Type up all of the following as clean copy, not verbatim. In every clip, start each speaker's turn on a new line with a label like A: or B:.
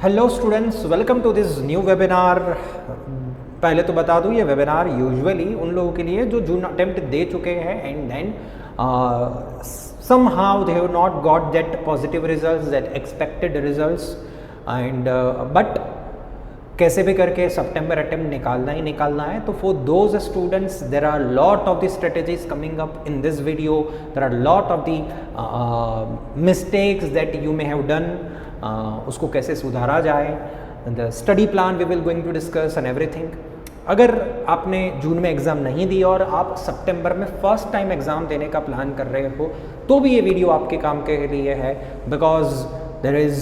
A: Hello students, welcome to this new webinar. पहले तो बता दूं, ये वेबिनार यूजुअली उन लोगों के लिए जो जून अटेम्प्ट दे चुके हैं and then somehow they have not got that positive results, that expected results and but कैसे भी करके सितंबर अटेम्प्ट निकालना ही निकालना है। तो for those students there are lot of the strategies coming up in this video, there are lot of the mistakes that you may have done, उसको कैसे सुधारा जाए, the study plan we will going to discuss and everything. अगर आपने जून में exam नहीं दी और आप सितंबर में फर्स्ट टाइम एग्ज़ाम देने का प्लान कर रहे हो तो भी ये वीडियो आपके काम के लिए है, because there is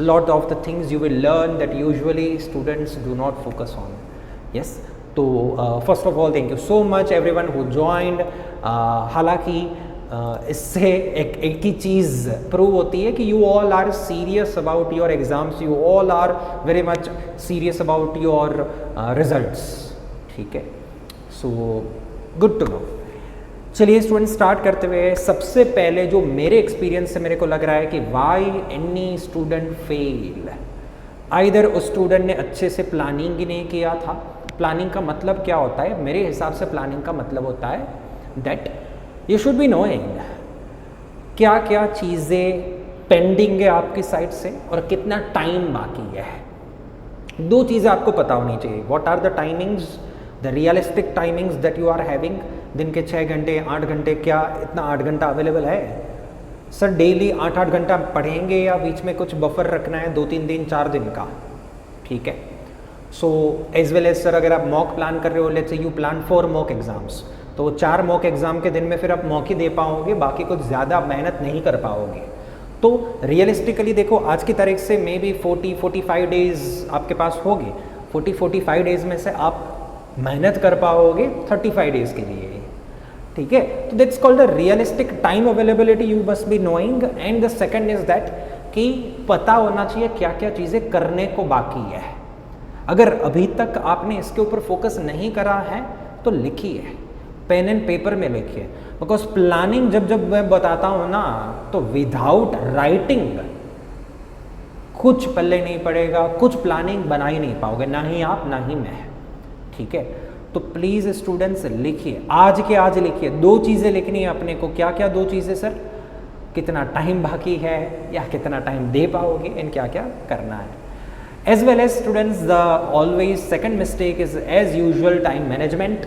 A: lot of the things you will learn that usually students do not focus on. Yes, तो first of all thank you so much everyone who joined. हालांकि इससे एक ही चीज़ प्रूव होती है कि you all are serious about your exams, you all are very much serious about your results. ठीक है, so good to know. चलिए student, start करते हुए सबसे पहले जो मेरे एक्सपीरियंस से मेरे को लग रहा है कि why any student fail, either उस स्टूडेंट ने अच्छे से प्लानिंग ही नहीं किया था। प्लानिंग का मतलब क्या होता है? मेरे हिसाब से प्लानिंग का मतलब होता है that you should be knowing क्या क्या चीज़ें पेंडिंग है आपकी साइड से और कितना टाइम बाकी है। दो चीज़ें आपको पता होनी चाहिए। What are the timings, the realistic timings that you are having. दिन के 6 घंटे 8 घंटे, क्या इतना 8 घंटा अवेलेबल है? सर डेली 8-8 घंटा पढ़ेंगे या बीच में कुछ बफर रखना है 2-3 दिन 4 दिन का? ठीक है, so as well as sir अगर आप मॉक प्लान कर रहे हो, let's say you plan 4 mock exams, तो 4 मॉक एग्जाम के दिन में फिर आप मॉक ही दे पाओगे, बाकी कुछ ज़्यादा मेहनत नहीं कर पाओगे। तो रियलिस्टिकली देखो, आज की तारीख से मे बी 40-45 डेज आपके पास होगी। 40-45 डेज में से आप मेहनत कर पाओगे 35 डेज के लिए। ठीक है, तो that's called the realistic time availability you must be knowing. And the second is that कि पता होना चाहिए क्या क्या चीज़ें करने को बाकी है। अगर अभी तक आपने इसके ऊपर फोकस नहीं करा है तो लिखिए, पेन एंड पेपर में लिखिए, बिकॉज प्लानिंग जब जब मैं बताता हूँ ना, तो विदाउट राइटिंग कुछ पल्ले नहीं पड़ेगा, कुछ प्लानिंग बना ही नहीं पाओगे, ना ही आप ना ही मैं। ठीक है, तो प्लीज़ स्टूडेंट्स लिखिए, आज के आज लिखिए। 2 चीज़ें लिखनी है अपने को। क्या क्या 2 चीज़ें सर? कितना टाइम बाकी है या कितना टाइम दे पाओगे, एंड क्या क्या करना है। As well as students, the always second mistake is as usual time management.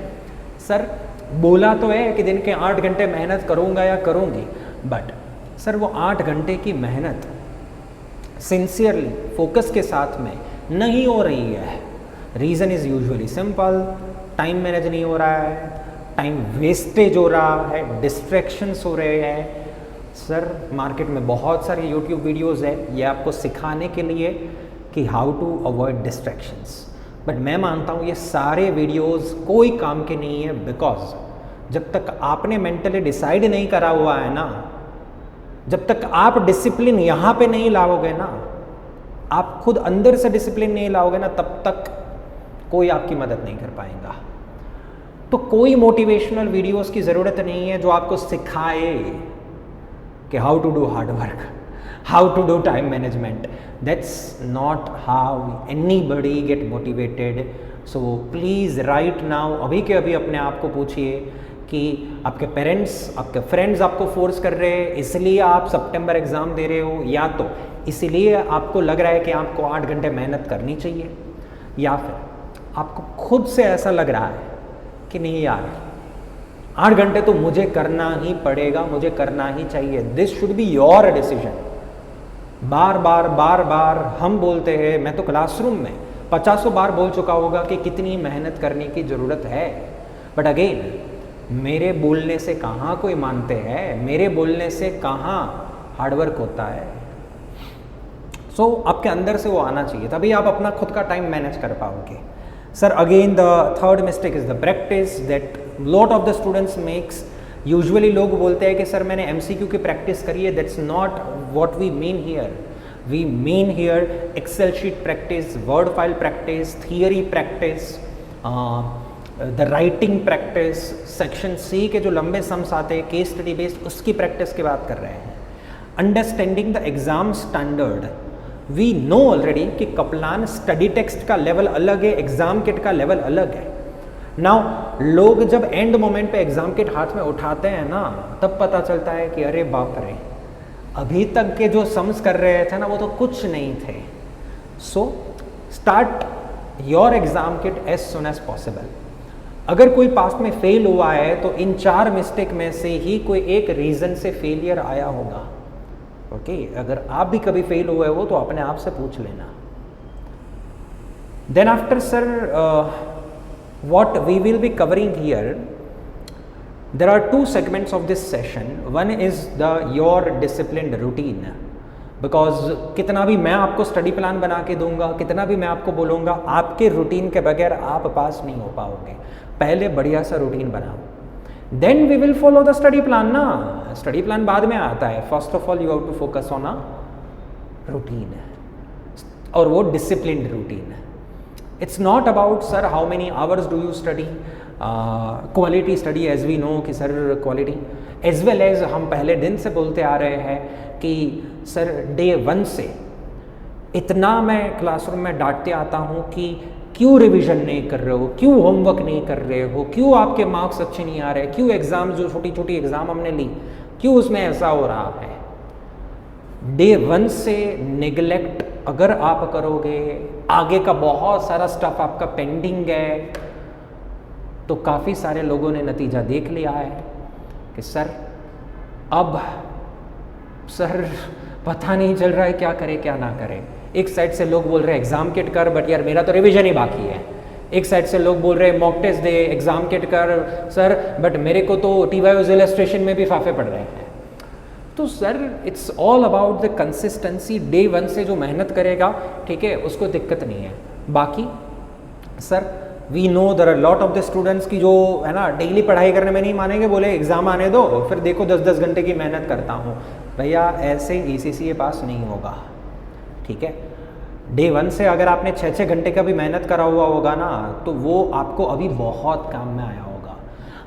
A: Sir बोला तो है कि दिन के 8 घंटे मेहनत करूँगा या करूँगी, बट सर वो 8 घंटे की मेहनत सिंसियरली फोकस के साथ में नहीं हो रही है। Reason is usually simple, time manage नहीं हो रहा है, टाइम वेस्टेज हो रहा है, डिस्ट्रैक्शंस हो रहे हैं। सर मार्केट में बहुत सारी यूट्यूब वीडियोस है ये आपको सिखाने के लिए कि how to avoid distractions, but मैं मानता हूँ ये सारे वीडियोस कोई काम के नहीं है, बिकॉज जब तक आपने मेंटली डिसाइड नहीं करा हुआ है ना, जब तक आप डिसिप्लिन यहाँ पे नहीं लाओगे ना, आप खुद अंदर से डिसिप्लिन नहीं लाओगे ना, तब तक कोई आपकी मदद नहीं कर पाएगा। तो कोई मोटिवेशनल वीडियोस की ज़रूरत नहीं है जो आपको सिखाए कि how to do hard work, how to do time management. That's not how anybody get motivated. So please right now, अभी के अभी अपने आप को पूछिए कि आपके पेरेंट्स, आपके फ्रेंड्स आपको फोर्स कर रहे हैं इसलिए आप सितंबर एग्ज़ाम दे रहे हो, या तो इसलिए आपको लग रहा है कि आपको 8 घंटे मेहनत करनी चाहिए, या फिर आपको खुद से ऐसा लग रहा है कि नहीं यार 8 घंटे तो मुझे करना ही पड़ेगा, मुझे करना ही चाहिए। This should be your decision. बार बार हम बोलते हैं, मैं तो क्लासरूम में 50 बार बोल चुका होगा कि कितनी मेहनत करने की ज़रूरत है, बट अगेन मेरे बोलने से कहाँ कोई मानते हैं, मेरे बोलने से कहाँ हार्डवर्क होता है। सो आपके अंदर से वो आना चाहिए, तभी आप अपना खुद का टाइम मैनेज कर पाओगे। Sir again the third mistake is the practice that lot of the students makes. Usually लोग बोलते हैं कि सर मैंने MCQ की प्रैक्टिस करी है, that's not what we mean here. We mean here excel sheet practice, word file practice, theory practice, the writing practice, section C के जो लंबे सम्स आते हैं केस स्टडी बेस्ड, उसकी प्रैक्टिस की बात कर रहे हैं। Understanding the exam standard, we know already कि कपलान स्टडी टेक्स्ट का लेवल अलग है, एग्जाम किट का लेवल अलग है। नाउ लोग जब एंड मोमेंट पे एग्जाम किट हाथ में उठाते हैं ना, तब पता चलता है कि अरे बाप रे, अभी तक के जो सम्स कर रहे थे ना वो तो कुछ नहीं थे। So start your exam kit as soon as possible. अगर कोई पास्ट में फेल हुआ है तो इन 4 मिस्टेक में से ही कोई एक रीज़न से फेलियर आया होगा। ओके, अगर आप भी कभी फेल हुए हो तो अपने आप से पूछ लेना। Then after sir, what we will be covering here, there are 2 segments of this session. One is your disciplined routine, because कितना भी मैं आपको स्टडी प्लान बना के दूंगा, कितना भी मैं आपको बोलूँगा, आपके रूटीन के बगैर आप पास नहीं हो पाओगे। पहले बढ़िया सा रूटीन बनाओ, then we will follow the study plan ना। स्टडी प्लान बाद में आता है। First of all you have to focus on a routine, और वो डिसिप्लिन्ड रूटीन है। It's not about sir how many hours do you study, quality study as we know कि sir quality, as well as हम पहले दिन से बोलते आ रहे हैं कि सर डे 1 से इतना मैं क्लासरूम में डांटते आता हूँ कि क्यों रिवीजन नहीं कर रहे हो, क्यों होमवर्क नहीं कर रहे हो, क्यों आपके मार्क्स अच्छे नहीं आ रहे, क्यों एग्ज़ाम जो छोटी छोटी एग्ज़ाम हमने ली क्यों उसमें ऐसा हो रहा है। डे 1 से नेग्लेक्ट अगर आप करोगे, आगे का बहुत सारा स्टफ आपका पेंडिंग है, तो काफ़ी सारे लोगों ने नतीजा देख लिया है कि सर अब सर पता नहीं चल रहा है क्या करे क्या ना करे। एक साइड से लोग बोल रहे हैं एग्ज़ाम किट कर, बट यार मेरा तो रिवीजन ही बाकी है। एक साइड से लोग बोल रहे हैं मॉक टेस्ट दे, एग्ज़ाम किट कर सर, बट मेरे को तो TYOs इलस्ट्रेशन में भी फाफे पड़ रहे हैं। तो sir it's all about the consistency. Day 1 से जो मेहनत करेगा, ठीक है, उसको दिक्कत नहीं है। बाकी sir we know there are lot of the students की जो है ना डेली पढ़ाई करने में नहीं मानेंगे, बोले एग्ज़ाम आने दो फिर देखो 10-10 घंटे की मेहनत करता हूँ। भैया ऐसे ECCA पास नहीं होगा, ठीक है। डे 1 से अगर आपने 6-6 घंटे का भी मेहनत करा हुआ होगा ना, तो वो आपको अभी बहुत काम में आया होगा।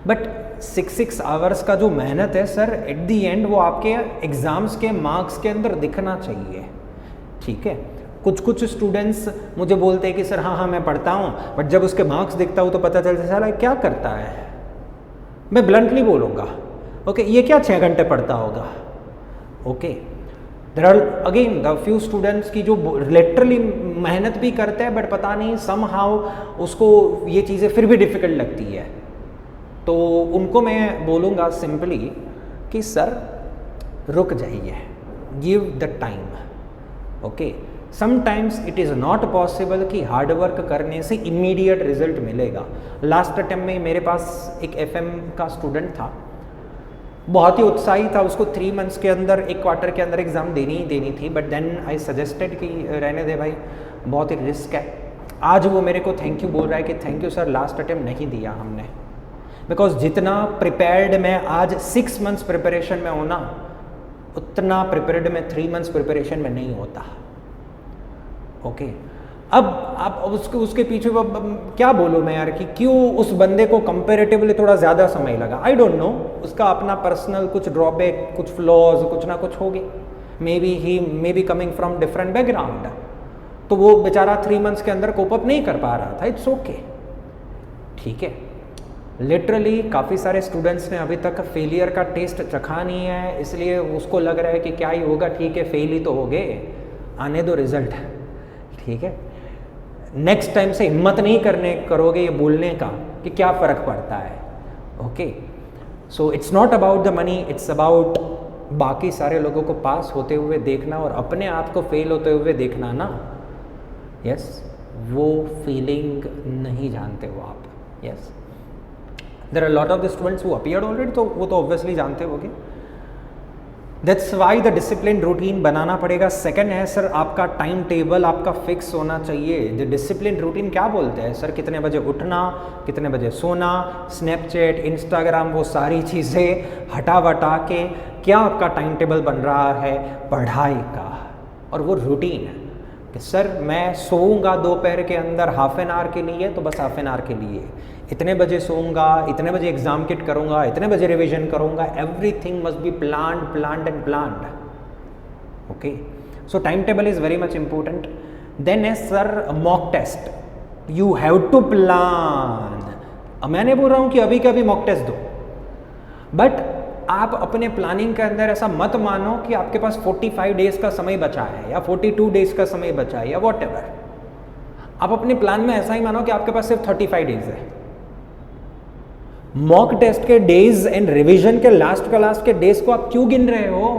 A: बट 6 आवर्स का जो मेहनत है सर, एट दी एंड वो आपके एग्ज़ाम्स के मार्क्स के अंदर दिखना चाहिए, ठीक है। कुछ स्टूडेंट्स मुझे बोलते हैं कि सर हाँ मैं पढ़ता हूँ, बट जब उसके मार्क्स दिखता हूँ तो पता चलता है साला क्या करता है। मैं ब्लंटली बोलूँगा, ओके, ये क्या 6 घंटे पढ़ता होगा। Okay, there are again the few students की जो लिटरली मेहनत भी करते हैं, बट पता नहीं समहाउ उसको ये चीज़ें फिर भी डिफ़िकल्ट लगती है। तो उनको मैं बोलूँगा सिंपली कि सर रुक जाइए, give the time. Okay, sometimes it is not possible कि हार्ड वर्क करने से इमीडिएट रिजल्ट मिलेगा। लास्ट अटेम्प्ट में मेरे पास एक FM का स्टूडेंट था, बहुत ही उत्साही था, उसको 3 मंथ्स के अंदर, 1 क्वार्टर के अंदर एग्ज़ाम देनी ही देनी थी। बट देन आई सजेस्टेड कि रहने दे भाई, बहुत ही रिस्क है। आज वो मेरे को थैंक यू बोल रहा है कि thank you sir, last attempt नहीं दिया हमने, बिकॉज जितना प्रिपेयर्ड मैं आज 6 मंथ्स प्रिपरेशन में हूँ ना, उतना प्रिपेयर्ड मैं 3 मंथ्स प्रिपरेशन में नहीं होता। ओके, अब आप उसके पीछे क्या बोलूँ मैं यार कि क्यों उस बंदे को कंपेरेटिवली थोड़ा ज़्यादा समय लगा। आई डोंट नो, उसका अपना पर्सनल कुछ ड्रॉबैक, कुछ फ्लॉज, कुछ ना कुछ होगी। May be coming from different background, तो वो बेचारा 3 मंथ्स के अंदर कोप अप नहीं कर पा रहा था। इट्स ओके, ठीक है। लिटरली काफ़ी सारे स्टूडेंट्स ने अभी तक फेलियर का टेस्ट चखा नहीं है, इसलिए उसको लग रहा है कि क्या ही होगा, ठीक है फेल ही तो हो गए, आने दो रिजल्ट, ठीक है। नेक्स्ट टाइम से हिम्मत नहीं करोगे ये बोलने का कि क्या फ़र्क पड़ता है। Okay, so it's not about the money, it's about बाकी सारे लोगों को पास होते हुए देखना और अपने आप को फेल होते हुए देखना ना। यस, वो फीलिंग नहीं जानते हो आप। Yes, there are lot of the students who appeared already, तो वो तो ऑब्वियसली जानते होगे। That's why the discipline routine बनाना पड़ेगा। सेकंड है सर, आपका टाइम टेबल आपका फिक्स होना चाहिए। जो डिसिप्लिन रूटीन क्या बोलते हैं सर, कितने बजे उठना, कितने बजे सोना, स्नैपचैट, इंस्टाग्राम, वो सारी चीज़ें हटा वटा के क्या आपका टाइम टेबल बन रहा है पढ़ाई का, और वो रूटीन है कि सर मैं सोऊंगा दोपहर के अंदर हाफ एन आवर के लिए, तो बस हाफ एन आवर के लिए, इतने बजे सोऊंगा, इतने बजे एग्जाम किट करूंगा, इतने बजे रिवीजन करूंगा। Everything must be planned and planned. Okay, so time table is very much important. Then है sir mock test. You have to plan. मैं नहीं बोल रहा हूँ कि अभी का अभी मॉक टेस्ट दो, बट आप अपने प्लानिंग के अंदर ऐसा मत मानो कि आपके पास 45 डेज का समय बचा है या 42 डेज का समय बचा है या वॉट एवर. आप अपने प्लान में ऐसा ही मानो कि आपके पास सिर्फ 35 डेज है. मॉक टेस्ट के डेज एंड रिवीजन के लास्ट के डेज को आप क्यों गिन रहे हो?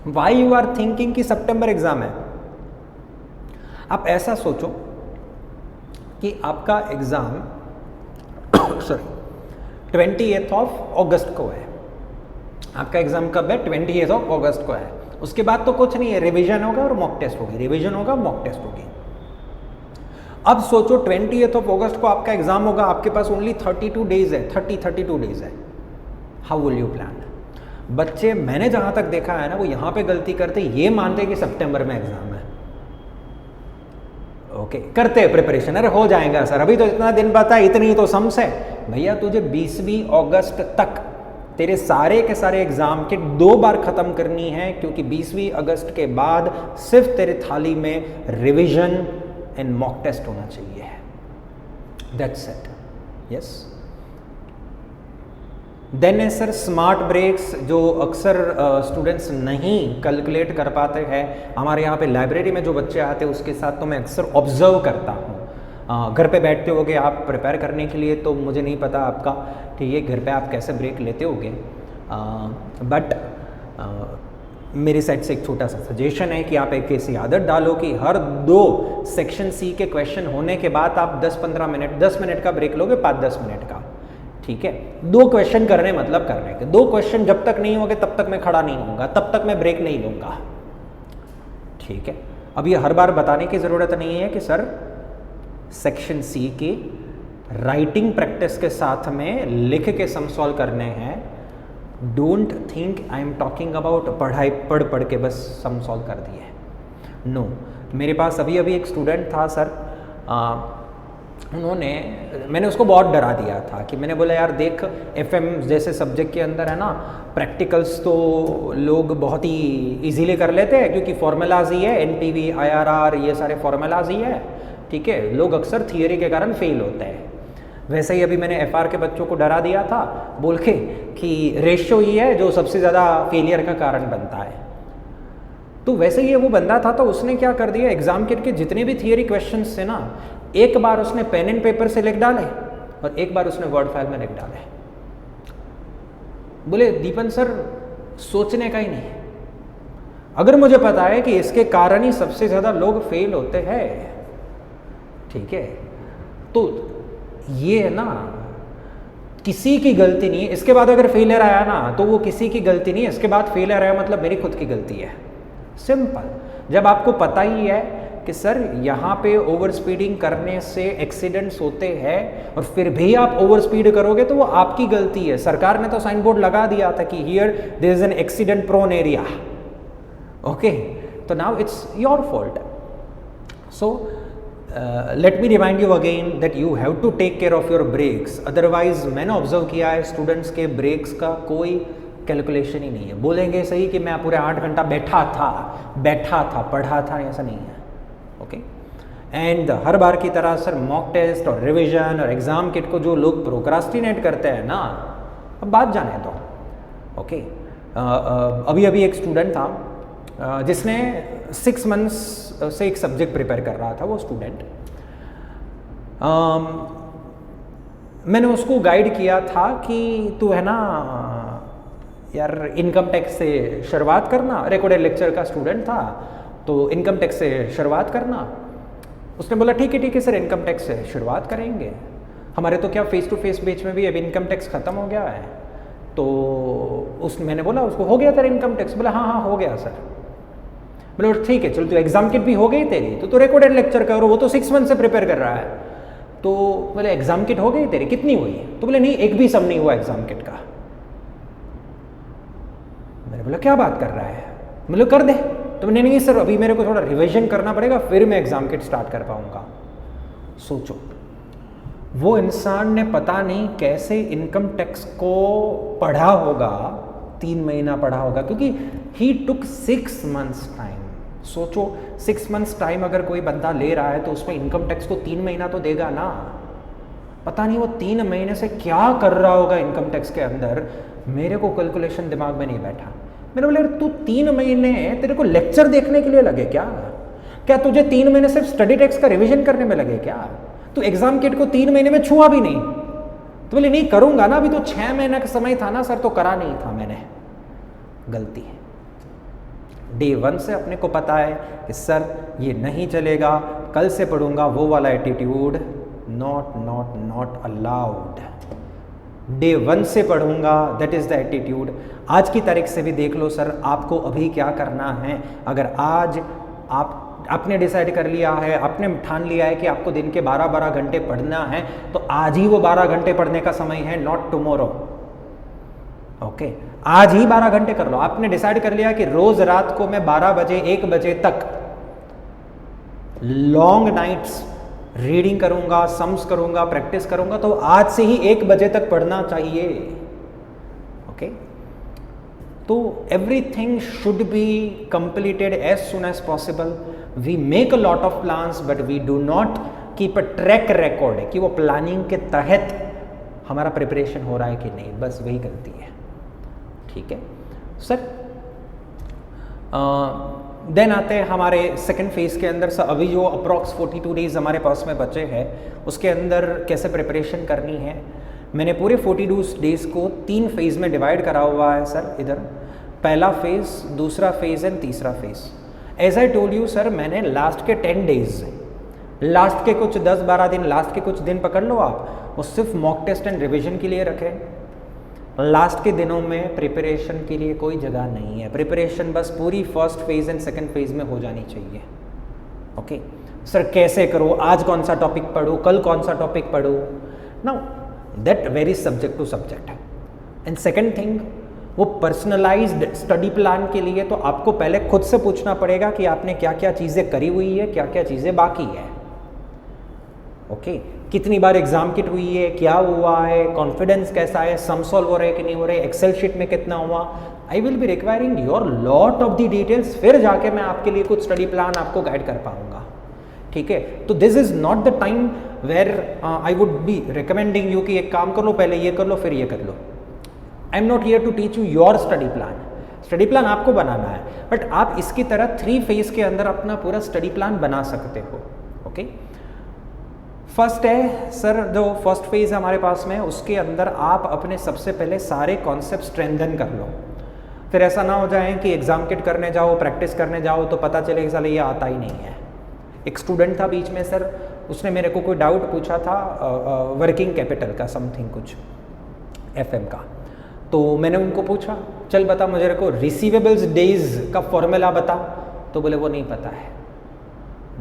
A: वाई यू आर थिंकिंग कि सितंबर एग्जाम है? आप ऐसा सोचो कि आपका एग्जाम सॉरी 28 अगस्त को है. आपका एग्जाम कब है? 28 अगस्त को है. उसके बाद तो कुछ नहीं है, रिवीजन होगा और मॉक टेस्ट होगी, रिवीजन होगा मॉक टेस्ट होगी. अब सोचो 28 अगस्त को आपका एग्जाम होगा, आपके पास ओनली 32 डेज है, 32 डेज है. How will you plan? बच्चे मैंने जहां तक देखा है ना, वो यहां पे गलती करते, ये मानते कि सितंबर में एग्जाम है. ओके करते हैं प्रिपरेशन, अरे हो जाएगा सर, अभी तो इतना दिन बता है, इतनी तो सम्स है. भैया तुझे 20वीं अगस्त तक तेरे सारे के सारे एग्जाम के 2 बार खत्म करनी है, क्योंकि 20वीं अगस्त के बाद सिर्फ तेरे थाली में रिवीजन एंड मॉक टेस्ट होना चाहिए. That's it. यस. देन है सर स्मार्ट ब्रेक्स, जो अक्सर स्टूडेंट्स नहीं कैलकुलेट कर पाते हैं. हमारे यहाँ पे लाइब्रेरी में जो बच्चे आते हैं उसके साथ तो मैं अक्सर ऑब्जर्व करता हूँ. घर पे बैठते होगे आप प्रिपेयर करने के लिए, तो मुझे नहीं पता आपका ठीक है घर पे आप कैसे ब्रेक लेते होगे, बट मेरी साइड से एक छोटा सा सजेशन है कि आप एक ऐसी आदत डालो कि हर 2 सेक्शन सी के क्वेश्चन होने के बाद आप 10-15 मिनट 10 मिनट का ब्रेक लोगे, 5-10 मिनट का. ठीक है, 2 क्वेश्चन करने मतलब करने के. 2 क्वेश्चन जब तक नहीं होंगे तब तक मैं खड़ा नहीं होऊंगा, तब तक मैं ब्रेक नहीं लूँगा. ठीक है. अब ये हर बार बताने की ज़रूरत नहीं है कि सर सेक्शन सी की राइटिंग प्रैक्टिस के साथ में लिख के सम सॉल्व करने हैं. Don't think I am talking about पढ़ के बस सम सॉल्व कर दिए. नो. मेरे पास अभी एक स्टूडेंट था सर, मैंने उसको बहुत डरा दिया था कि मैंने बोला यार देख, FM जैसे सब्जेक्ट के अंदर है ना, प्रैक्टिकल्स तो लोग बहुत ही इजीली कर लेते हैं क्योंकि फॉर्मूलाज ही है, NPV IRR ये सारे फॉर्मूलाज ही है. ठीक है, लोग अक्सर थियरी के कारण फेल होते हैं. वैसे ही अभी मैंने FR के बच्चों को डरा दिया था बोल के कि रेशियो ही है जो सबसे ज़्यादा फेलियर का कारण बनता है. तो वैसे ही वो बंदा था, तो उसने क्या कर दिया, एग्जाम के जितने भी थियरी क्वेश्चंस थे ना, एक बार उसने पेन एंड पेपर से लिख डाले और एक बार उसने वर्ड फाइल में लिख डाले. बोले दीपन सर सोचने का ही नहीं, अगर मुझे पता है कि इसके कारण ही सबसे ज़्यादा लोग फेल होते हैं, ठीक है, तो ये है ना किसी की गलती नहीं है. इसके बाद अगर फेलियर आया ना तो वो किसी की गलती नहीं है, इसके बाद फेलियर आया मतलब मेरी खुद की गलती है. सिंपल. जब आपको पता ही है कि सर यहाँ पे ओवर स्पीडिंग करने से एक्सीडेंट्स होते हैं और फिर भी आप ओवर स्पीड करोगे तो वो आपकी गलती है. सरकार ने तो साइन बोर्ड लगा दिया था कि here there is an accident prone area. Okay, तो now it's your fault. So let me remind you again that you have to take care of your brakes. Otherwise मैंने ऑब्जर्व किया है students के breaks का कोई calculation ही नहीं है. बोलेंगे सही कि मैं पूरे 8 घंटा बैठा था पढ़ा था, ऐसा नहीं है. ओके. एंड हर बार की तरह सर मॉक टेस्ट और रिवीजन और एग्जाम किट को जो लोग प्रोक्रास्टिनेट करते हैं ना, अब बात जाने दो. ओके. अभी एक स्टूडेंट था जिसने 6 मंथ्स से एक सब्जेक्ट प्रिपेयर कर रहा था. वो स्टूडेंट, मैंने उसको गाइड किया था कि तू है ना यार इनकम टैक्स से शुरुआत करना. रिकॉर्डेड लेक्चर का स्टूडेंट था, तो इनकम टैक्स से शुरुआत करना. उसने बोला ठीक है सर, इनकम टैक्स से शुरुआत करेंगे. हमारे तो क्या फेस टू फेस बैच में भी अब इनकम टैक्स ख़त्म हो गया है. तो मैंने बोला उसको हो गया तेरा इनकम टैक्स? बोला हाँ हो गया सर. बोले ठीक है चल, तो एग्जाम किट भी हो गई तेरी, तो रिकॉर्डेड लेक्चर कर, वो तो 6 मंथ से प्रिपेयर कर रहा है. तो बोले एग्जाम किट हो गई तेरी, कितनी हुई? तो बोले नहीं, एक भी सम नहीं हुआ एग्जाम किट का. मैंने बोला क्या बात कर रहा है? बोले कर दे. तो मैंने नहीं सर, अभी मेरे को थोड़ा रिवीजन करना पड़ेगा, फिर मैं एग्जाम किट स्टार्ट कर पाऊंगा. सोचो, वो इंसान ने पता नहीं कैसे इनकम टैक्स को पढ़ा होगा, 3 महीना पढ़ा होगा, क्योंकि ही टुक 6 मंथ्स टाइम. सोचो 6 मंथ्स टाइम अगर कोई बंदा ले रहा है तो उसमें इनकम टैक्स को 3 महीना तो देगा ना। पता नहीं वो 3 महीने से क्या कर रहा होगा इनकम टैक्स के अंदर, मेरे को कैलकुलेशन दिमाग में नहीं बैठा। मैंने बोला तू 3 महीने तेरे को लेक्चर देखने के लिए लगे क्या? क्या तुझे 3 महीने सिर्फ स्टडी टैक्स का रिवीजन करने में लगे क्या? तू एग्जाम किट को 3 महीने में छुआ भी नहीं? तो बोले नहीं करूंगा ना, अभी तो 6 महीने का समय था ना सर, तो करा नहीं था मैंने। गलती है। डे 1 से अपने को पता है कि सर ये नहीं चलेगा, कल से पढ़ूंगा, वो वाला एटीट्यूड नॉट अलाउड। डे 1 से पढ़ूंगा, दैट इज द एटीट्यूड। आज की तारीख से भी देख लो सर, आपको अभी क्या करना है। अगर आज आपने डिसाइड कर लिया है, आपने ठान लिया है कि आपको दिन के 12-12 घंटे पढ़ना है, तो आज ही वो 12 घंटे पढ़ने का समय है, नॉट टुमारो। ओके, आज ही 12 घंटे कर लो। आपने डिसाइड कर लिया कि रोज रात को मैं 12 बजे 1 बजे तक लॉन्ग नाइट्स रीडिंग करूंगा, सम्स करूंगा, प्रैक्टिस करूंगा, तो आज से ही 1 बजे तक पढ़ना चाहिए। ओके, तो everything should be completed as soon as possible. We make a lot of plans but we do not keep a track record कि वो प्लानिंग के तहत हमारा प्रिपरेशन हो रहा है कि नहीं, बस वही गलती है। ठीक है सर। देन आते हैं हमारे सेकेंड फेज़ के अंदर। सर अभी जो अप्रॉक्स 42 डेज़ हमारे पास में बचे हैं, उसके अंदर कैसे प्रिपरेशन करनी है। मैंने पूरे 42 डेज़ को 3 फेज़ में डिवाइड करा हुआ है सर। इधर पहला फेज़, दूसरा फेज़ एंड तीसरा phase. As I told you sir, मैंने लास्ट के 10 डेज़, लास्ट के कुछ 10-12 दिन, लास्ट के कुछ दिन पकड़ लो आप, वो सिर्फ मॉक टेस्ट एंड रिविजन के लिए रखे। लास्ट के दिनों में प्रिपरेशन के लिए कोई जगह नहीं है। प्रिपरेशन बस पूरी first phase and second phase में हो जानी चाहिए। ओके सर, कैसे करो, आज कौन सा टॉपिक पढ़ूँ, कल कौन सा टॉपिक पढ़ूँ? Now that varies subject to subject. And second thing, वो पर्सनलाइज्ड स्टडी प्लान के लिए तो आपको पहले खुद से पूछना पड़ेगा कि आपने क्या क्या चीज़ें करी हुई है, क्या क्या चीज़ें बाकी है। ओके, कितनी बार एग्जाम किट हुई है, क्या हुआ है, कॉन्फिडेंस कैसा है, सम सॉल्व हो रहे कि नहीं हो रहे, एक्सेल शीट में कितना हुआ। I will be requiring your lot of the details, फिर जाके मैं आपके लिए कुछ स्टडी प्लान आपको गाइड कर पाऊंगा। ठीक है, तो this is not the time where I would be recommending you कि एक काम कर लो, पहले ये कर लो फिर ये कर लो। I am not here to teach you your study plan. Study plan आपको बनाना है, बट आप इसकी तरह 3 फेज के अंदर अपना पूरा स्टडी प्लान बना सकते हो। ओके, फर्स्ट है सर, जो फर्स्ट फेज हमारे पास में, उसके अंदर आप अपने सबसे पहले सारे कॉन्सेप्ट स्ट्रेंथन कर लो। फिर ऐसा ना हो जाए कि एग्जाम किट करने जाओ, प्रैक्टिस करने जाओ, तो पता चले कि साले ये आता ही नहीं है। एक स्टूडेंट था बीच में सर, उसने मेरे को कोई डाउट पूछा था वर्किंग कैपिटल का, समथिंग कुछ FM का। तो मैंने उनको पूछा, चल बता मुझे को रिसीवेबल्स डेज का फॉर्मूला बता। तो बोले वो नहीं पता है।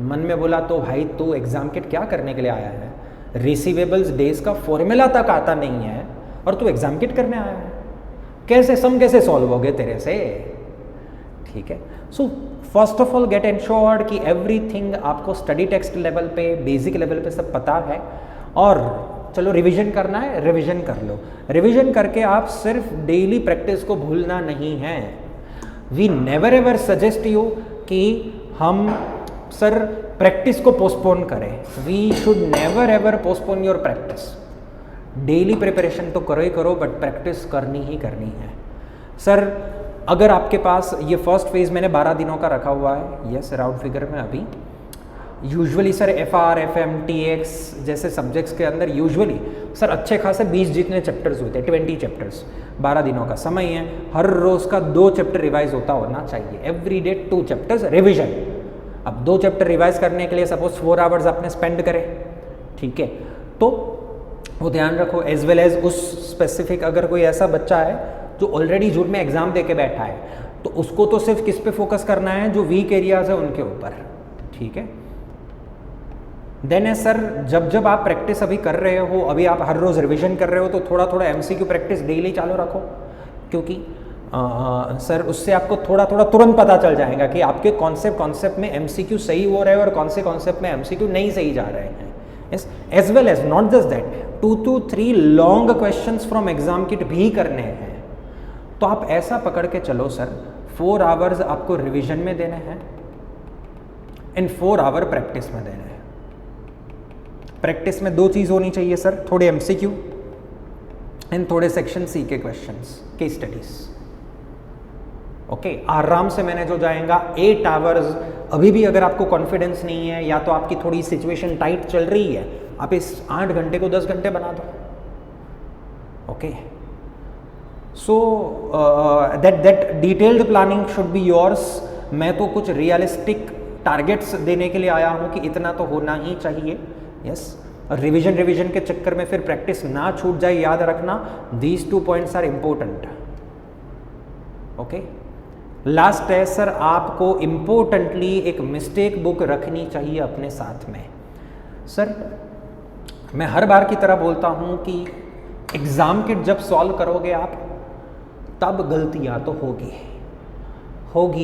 A: मन में बोला तो भाई तू एग्जाम किट क्या करने के लिए आया है? रिसीवेबल्स डेज का फॉर्मूला तक आता नहीं है और तू एग्जाम किट करने आया है? कैसे सम कैसे सॉल्व हो गए तेरे से? ठीक है, so first of all get ensured कि एवरीथिंग आपको स्टडी टेक्स्ट लेवल पे, बेसिक लेवल पे सब पता है। और चलो रिवीजन करना है, रिवीजन कर लो। रिवीजन करके आप सिर्फ डेली प्रैक्टिस को भूलना नहीं है। We never ever suggest you कि हम सर प्रैक्टिस को पोस्टपोन करें। We should never ever postpone your practice. Daily preparation तो करो ही करो, बट प्रैक्टिस करनी ही करनी है। सर अगर आपके पास ये फर्स्ट फेज मैंने 12 दिनों का रखा हुआ है, यस राउंड फिगर में अभी। Usually sir FR, FM, TX जैसे सब्जेक्ट्स के अंदर यूजुअली सर अच्छे खासे 20 जितने चैप्टर्स होते हैं, 20 चैप्टर्स। 12 दिनों का समय है, हर रोज़ का 2 चैप्टर रिवाइज होता होना चाहिए। Every day 2 chapters revision. अब 2 चैप्टर रिवाइज करने के लिए सपोज 4 आवर्स आपने स्पेंड करें, ठीक है, तो वो ध्यान रखो। एज वेल एज उस स्पेसिफिक, अगर कोई ऐसा बच्चा है जो ऑलरेडी जूट में एग्जाम दे के बैठा है, तो उसको तो सिर्फ किस पे फोकस करना है, जो वीक एरियाज है उनके ऊपर। ठीक है, देन है सर, जब जब आप प्रैक्टिस अभी कर रहे हो, अभी आप हर रोज़ रिवीजन कर रहे हो, तो थोड़ा थोड़ा MCQ प्रैक्टिस डेली चालू रखो। क्योंकि सर उससे आपको थोड़ा थोड़ा तुरंत पता चल जाएगा कि आपके कॉन्सेप्ट में MCQ सही हो रहे हैं और कौन से कॉन्सेप्ट में MCQ नहीं सही जा रहे हैं। As well as not just that, 2 to 3 long questions from exam kit भी करने हैं। तो आप ऐसा पकड़ के चलो सर, 4 आवर्स आपको रिवीजन में देने हैं, इन 4 आवर प्रैक्टिस में देने हैं। प्रैक्टिस में 2 चीज़ होनी चाहिए सर, थोड़े MCQ एंड थोड़े सेक्शन सी के क्वेश्चंस, केस स्टडीज। ओके, आराम से मैंने जो जाएगा 8 आवर्स। अभी भी अगर आपको कॉन्फिडेंस नहीं है या तो आपकी थोड़ी सिचुएशन टाइट चल रही है, आप इस 8 घंटे को 10 घंटे बना दो। Okay, so that detailed planning should be yours. मैं तो कुछ रियलिस्टिक टारगेट्स देने के लिए आया हूं कि इतना तो होना ही चाहिए। यस, रिवीजन के चक्कर में फिर प्रैक्टिस ना छूट जाए, याद रखना these 2 points are important. Okay, last है सर, आपको इम्पोर्टेंटली एक मिस्टेक बुक रखनी चाहिए अपने साथ में। सर मैं हर बार की तरह बोलता हूं कि एग्जाम किट जब सॉल्व करोगे आप, तब गलतियां तो होगी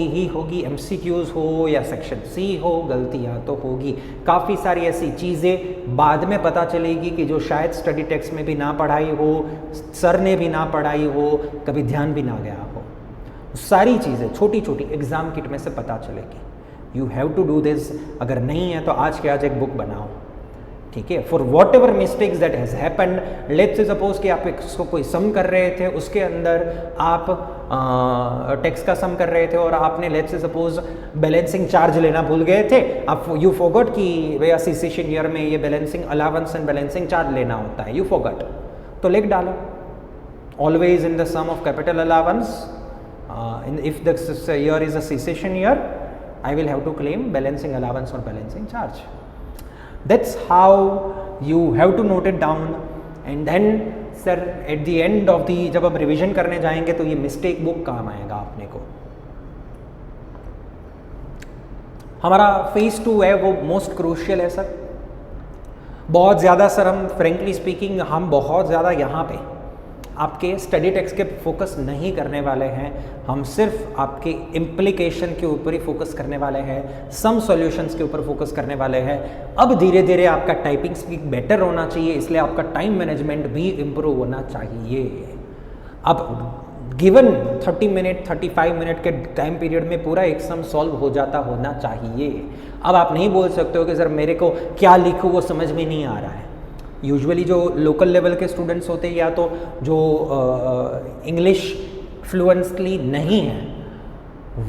A: ही होगी। MCQs हो या सेक्शन सी हो, गलतियां तो होगी। काफ़ी सारी ऐसी चीज़ें बाद में पता चलेगी कि जो शायद स्टडी टेक्स्ट में भी ना पढ़ाई हो, सर ने भी ना पढ़ाई हो, कभी ध्यान भी ना गया हो। सारी चीज़ें छोटी छोटी एग्ज़ाम किट में से पता चलेगी। You have to do this. अगर नहीं है तो आज के आज एक बुक बनाओ, ठीक है, for what ever mistakes that has happened. Let's say suppose कि आप इसको कोई सम कर रहे थे, उसके अंदर आप टेक्स्ट का सम कर रहे थे और आपने let's say suppose balancing charge लेना भूल गए थे। आप यू फॉरगॉट कि भैया सीसेशन ईयर में ये balancing allowance and balancing charge लेना होता है, यू फॉरगॉट, तो लिख डालो always in the sum of capital allowance if the year is a cessation year, I will have to claim balancing allowance or balancing charge. That's how you have to note it down. And then sir at the end of the, जब आप revision करने जाएंगे तो ये mistake book काम आएगा अपने को। हमारा फेज 2 है वो मोस्ट क्रूशियल है सर। बहुत ज़्यादा सर हम फ्रेंकली स्पीकिंग हम बहुत ज़्यादा यहाँ पे आपके स्टडी टेक्स्ट के फोकस नहीं करने वाले हैं। हम सिर्फ आपके इम्प्लीकेशन के ऊपर ही फोकस करने वाले हैं, सम सॉल्यूशंस के ऊपर फोकस करने वाले हैं। अब धीरे धीरे आपका टाइपिंग स्पीड बेटर होना चाहिए, इसलिए आपका टाइम मैनेजमेंट भी इम्प्रूव होना चाहिए। अब गिवन 30 मिनट 35 मिनट के टाइम पीरियड में पूरा एक सम सॉल्व हो जाता होना चाहिए। अब आप नहीं बोल सकते हो कि सर मेरे को क्या लिखूँ वो समझ में नहीं आ रहा है। यूजुअली जो लोकल लेवल के स्टूडेंट्स होते हैं या तो जो इंग्लिश फ्लुएंटली नहीं है,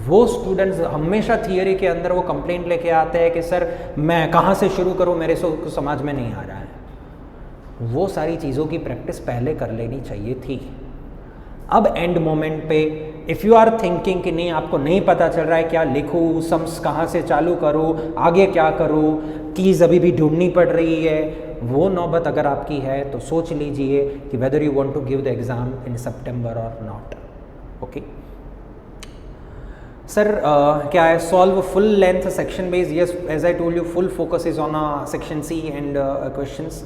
A: वो स्टूडेंट्स हमेशा थियरी के अंदर वो कंप्लेंट लेके आते हैं कि सर मैं कहाँ से शुरू करूँ, मेरे से समझ में नहीं आ रहा है। वो सारी चीज़ों की प्रैक्टिस पहले कर लेनी चाहिए थी। अब एंड मोमेंट पे इफ़ यू आर थिंकिंग कि नहीं आपको नहीं पता चल रहा है क्या लिखूँ, सम्स कहाँ से चालू करूँ, आगे क्या करूँ, कीज़ अभी भी ढूंढनी पड़ रही है, वो नौबत अगर आपकी है तो सोच लीजिए कि whether you want to give the exam in September और नॉट। ओके सर, क्या है solve full length section base. Yes, as I told you full focus is on section C and questions.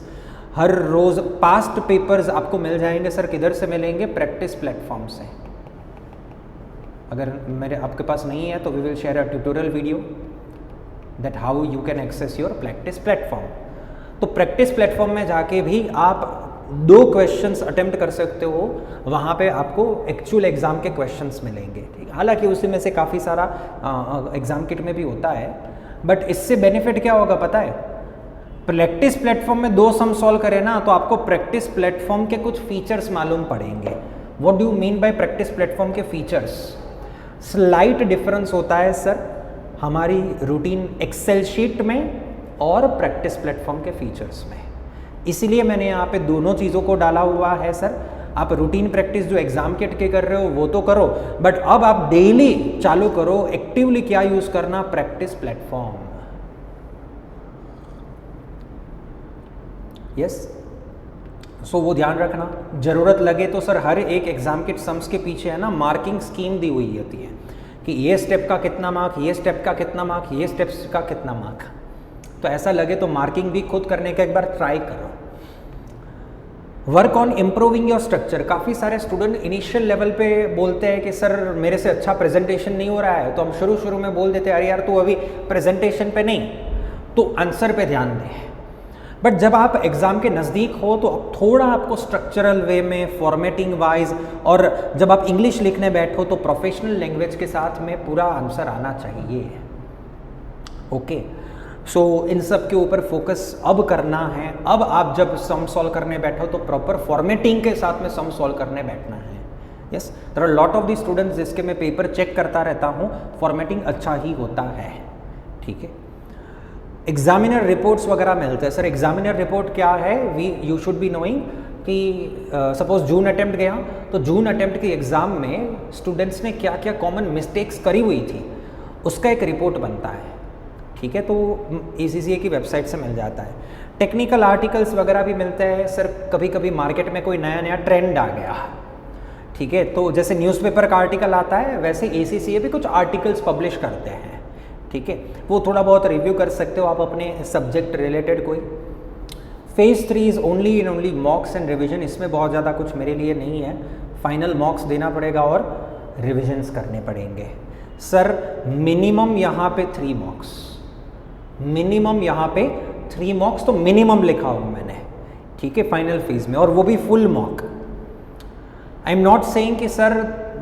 A: हर रोज़ पास्ट पेपर्स आपको मिल जाएंगे sir. किधर से मिलेंगे? प्रैक्टिस प्लेटफॉर्म से। अगर मेरे आपके पास नहीं है तो we will share a tutorial video that how you can access your practice platform. तो प्रैक्टिस प्लेटफॉर्म में जाके भी आप 2 क्वेश्चंस अटेम्प्ट कर सकते हो, वहाँ पे आपको एक्चुअल एग्ज़ाम के क्वेश्चंस मिलेंगे। ठीक, हालांकि उसी में से काफ़ी सारा एग्ज़ाम किट में भी होता है, बट इससे बेनिफिट क्या होगा पता है? प्रैक्टिस प्लेटफॉर्म में 2 सम सॉल्व करें ना तो आपको प्रैक्टिस प्लेटफॉर्म के कुछ फीचर्स मालूम पड़ेंगे। What do you mean by practice platform के फीचर्स? स्लाइट डिफरेंस होता है सर हमारी रूटीन एक्सेल शीट में और प्रैक्टिस प्लेटफॉर्म के फीचर्स में। इसीलिए मैंने यहाँ पे दोनों चीज़ों को डाला हुआ है सर। आप रूटीन प्रैक्टिस जो एग्जाम किट के कर रहे हो वो तो करो, बट अब आप डेली चालू करो एक्टिवली क्या यूज़ करना, प्रैक्टिस प्लेटफॉर्म। यस, सो वो ध्यान रखना। ज़रूरत लगे तो सर हर एक एग्जाम किट सम्स के पीछे है ना मार्किंग स्कीम दी हुई होती है कि ये स्टेप का कितना मार्क, ये स्टेप का कितना मार्क, ये स्टेप्स का कितना मार्क। तो ऐसा लगे तो मार्किंग भी खुद करने का एक बार ट्राई करो। Work on improving your structure. काफ़ी सारे स्टूडेंट इनिशियल लेवल पे बोलते हैं कि सर मेरे से अच्छा प्रेजेंटेशन नहीं हो रहा है, तो हम शुरू में बोल देते हैं अरे यार तू अभी प्रेजेंटेशन पे नहीं, तो आंसर पे ध्यान दे। बट जब आप एग्ज़ाम के नज़दीक हो तो थोड़ा आपको स्ट्रक्चरल वे में फॉर्मेटिंग वाइज, और जब आप इंग्लिश लिखने बैठो तो प्रोफेशनल लैंग्वेज के साथ में पूरा आंसर आना चाहिए। ओके, सो इन सब के ऊपर फोकस अब करना है। अब आप जब सम सॉल्व करने बैठो तो प्रॉपर फॉर्मेटिंग के साथ में सम सॉल्व करने बैठना है। Yes, there are lot of the students जिसके मैं पेपर चेक करता रहता हूँ, फॉर्मेटिंग अच्छा ही होता है। ठीक है, एग्जामिनर रिपोर्ट्स वगैरह मिलते हैं। सर एग्जामिनर रिपोर्ट क्या है? यू शुड बी नोइंग कि सपोज जून अटेम्प्ट गया तो जून अटेम्प्ट के एग्ज़ाम में स्टूडेंट्स ने क्या क्या कॉमन मिस्टेक्स करी हुई थी उसका एक रिपोर्ट बनता है। ठीक है, तो ACCA की वेबसाइट से मिल जाता है। टेक्निकल आर्टिकल्स वगैरह भी मिलते हैं। सर कभी कभी मार्केट में कोई नया नया ट्रेंड आ गया, ठीक है, तो जैसे न्यूज़पेपर का आर्टिकल आता है वैसे ACCA भी कुछ आर्टिकल्स पब्लिश करते हैं। ठीक है, वो थोड़ा बहुत रिव्यू कर सकते हो आप अपने सब्जेक्ट रिलेटेड कोई। Phase 3 is only and only मॉक्स and revision. इसमें बहुत ज़्यादा कुछ मेरे लिए नहीं है। फाइनल मॉक्स देना पड़ेगा और रिविजन्स करने पड़ेंगे। सर मिनिमम यहाँ पे 3 मॉक्स, मिनिमम यहाँ पे 3 मॉक्स तो मिनिमम लिखा हूँ मैंने। ठीक है, फाइनल फेज में, और वो भी full mock. I am not saying कि सर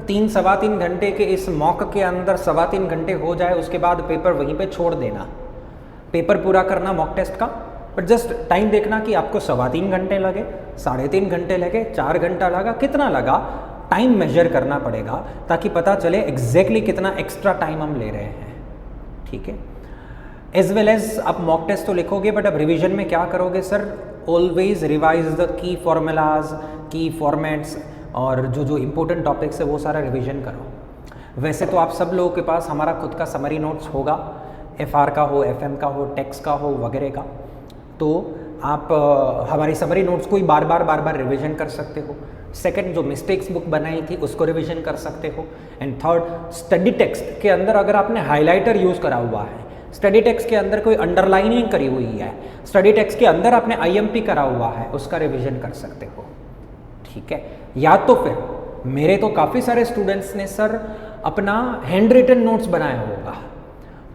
A: 3-3.25 घंटे के इस मॉक के अंदर 3.25 घंटे हो जाए उसके बाद पेपर वहीं पे छोड़ देना, पेपर पूरा करना मॉक टेस्ट का, बट जस्ट टाइम देखना कि आपको 3.25 घंटे लगे, 3.5 घंटे लगे, 4 घंटा लगा, कितना लगा, टाइम मेजर करना पड़ेगा ताकि पता चले एग्जैक्टली कितना एक्स्ट्रा टाइम हम ले रहे हैं। ठीक है, एज वेल एज आप मॉक टेस्ट तो लिखोगे बट अब रिवीजन में क्या करोगे? Sir always revise the key formulas, की फॉर्मेट्स, और जो जो इम्पोर्टेंट टॉपिक्स है वो सारा रिवीजन करो। वैसे तो आप सब लोगों के पास हमारा खुद का समरी नोट्स होगा, FR का हो, FM का हो, टेक्स्ट का हो वगैरह का, तो आप हमारी समरी नोट्स को ही बार बार रिवीजन कर सकते हो। सेकंड, जो मिस्टेक्स बुक बनाई थी उसको रिवीजन कर सकते हो। एंड थर्ड, स्टडी टेक्स्ट के अंदर अगर आपने हाइलाइटर यूज़ करा हुआ है, स्टडी टेक्स्ट के अंदर कोई अंडरलाइनिंग करी हुई है, स्टडी टेक्स्ट के अंदर आपने IMP करा हुआ है, उसका रिवीजन कर सकते हो। ठीक है, या तो फिर मेरे तो काफ़ी सारे स्टूडेंट्स ने सर अपना हैंड रिटन नोट्स बनाया होगा,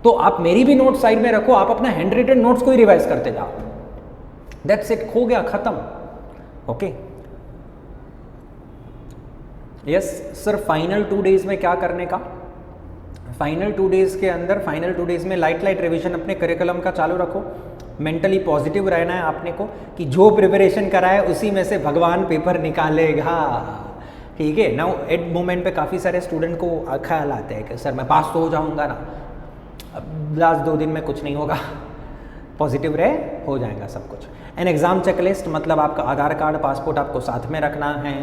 A: तो आप मेरी भी नोट साइड में रखो, आप अपना हैंड रिटन नोट्स को ही रिवाइज करते जाओ। दैट्स इट, हो गया, खत्म। Okay, yes sir, final 2 days में क्या करने का? फाइनल 2 डेज के अंदर, फाइनल 2 डेज में लाइट रिवीजन अपने करिकुलम का चालू रखो। मेंटली पॉजिटिव रहना है आपने को कि जो प्रिपरेशन करा है उसी में से भगवान पेपर निकालेगा। ठीक है, नाउ एट मोमेंट पे काफ़ी सारे स्टूडेंट को ख्याल आते हैं कि सर मैं पास तो हो जाऊंगा ना, अब लास्ट 2 दिन में कुछ नहीं होगा। पॉजिटिव रहे, हो जाएगा सब कुछ। एन एग्ज़ाम चेकलिस्ट मतलब आपका आधार कार्ड, पासपोर्ट आपको साथ में रखना है।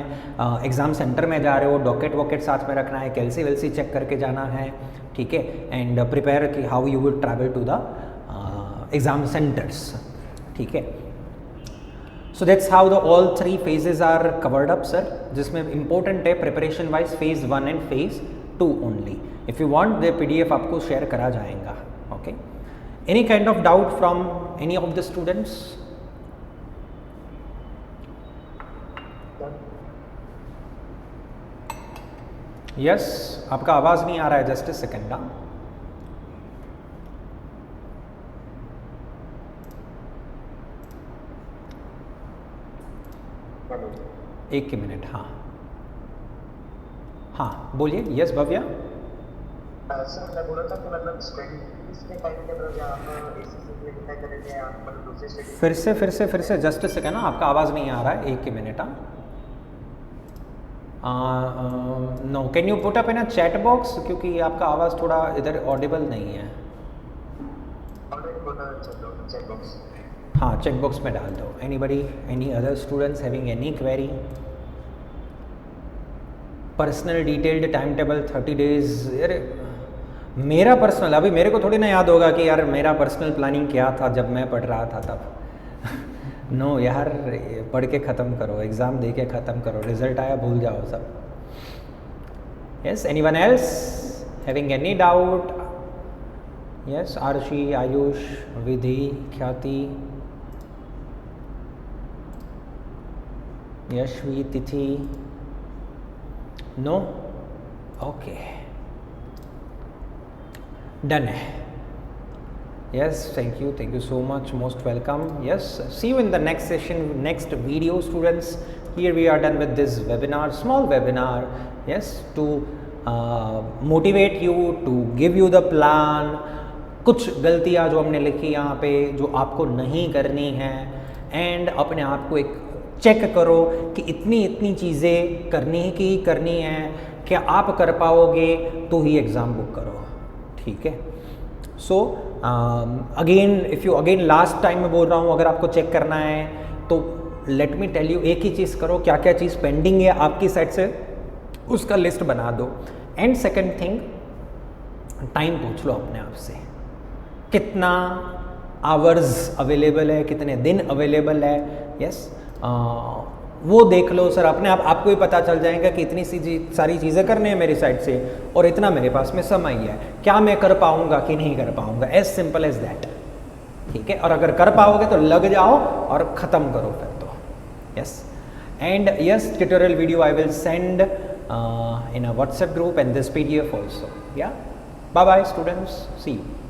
A: एग्ज़ाम सेंटर में जा रहे हो, डॉकेट वॉकेट साथ में रखना है, कैलसी वेलसी चेक करके जाना है। ठीक है, एंड प्रिपेयर कि how you will travel to the exam centres. ठीक है, so that's how the all 3 phases are covered up sir, जिसमें इंपॉर्टेंट है preparation wise phase 1 and phase 2 only. If you want the PDF आपको share करा जाएगा। Okay, any kind of doubt from any of the students? Yes, आपका आवाज़ नहीं आ रहा है, जस्ट अ सेकेंड। एक ही मिनट। हाँ हाँ, बोलिए। यस भव्या।
B: सर मैं बोला था कि मतलब स्टडीज के टाइम के अंदर आप ACCA के लिए अप्लाई करेंगे या मतलब दूसरे स्टडी?
A: फिर से जस्ट सेकेंड ना, आपका आवाज़ नहीं आ रहा है, एक ही minute. No, can you put up in a chat box, क्योंकि आपका आवाज़ थोड़ा इधर ऑडिबल नहीं है। हाँ, चेक बॉक्स में डाल दो। Anybody, any other students having any query? Personal detailed time table 30 days. अरे मेरा पर्सनल, अभी मेरे को थोड़ी ना याद होगा कि यार मेरा पर्सनल प्लानिंग क्या था जब मैं पढ़ रहा था तब। नो यार, पढ़ के ख़त्म करो, एग्ज़ाम दे के ख़त्म करो, रिजल्ट आया भूल जाओ सब। Yes, anyone else having any doubt? Yes, Arushi, Ayush, Vidhi, Khyati, Yashvi, Tithi? No? Okay, done है। yes, thank you so much, most welcome. Yes, see you in the next session, next video students. Here we are done with this webinar, small webinar, yes, to motivate you, to give you the plan, कुछ गलतियाँ जो हमने लिखी यहाँ पे जो आपको नहीं करनी है, एंड अपने आप को एक चेक करो कि इतनी इतनी चीज़ें करनी है, क्या आप कर पाओगे तो ही एग्ज़ाम बुक करो, ठीक है। So again if you again last time मैं बोल रहा हूँ, अगर आपको चेक करना है तो लेट मी टेल यू, एक ही चीज़ करो, क्या क्या चीज़ पेंडिंग है आपकी साइड से उसका लिस्ट बना दो। एंड सेकंड थिंग, टाइम पूछ लो अपने आप से, कितना आवर्स अवेलेबल है, कितने दिन अवेलेबल है, यस वो देख लो सर, अपने आप आपको ही पता चल जाएगा कि इतनी सारी चीज़ें करने हैं मेरी साइड से और इतना मेरे पास में समय है, क्या मैं कर पाऊँगा कि नहीं कर पाऊँगा, एज सिंपल एज दैट, ठीक है। और अगर कर पाओगे तो लग जाओ और ख़त्म करो फिर तो, yes. And yes, tutorial video I will send in a WhatsApp group and this PDF also. Yeah. Bye bye students. See you.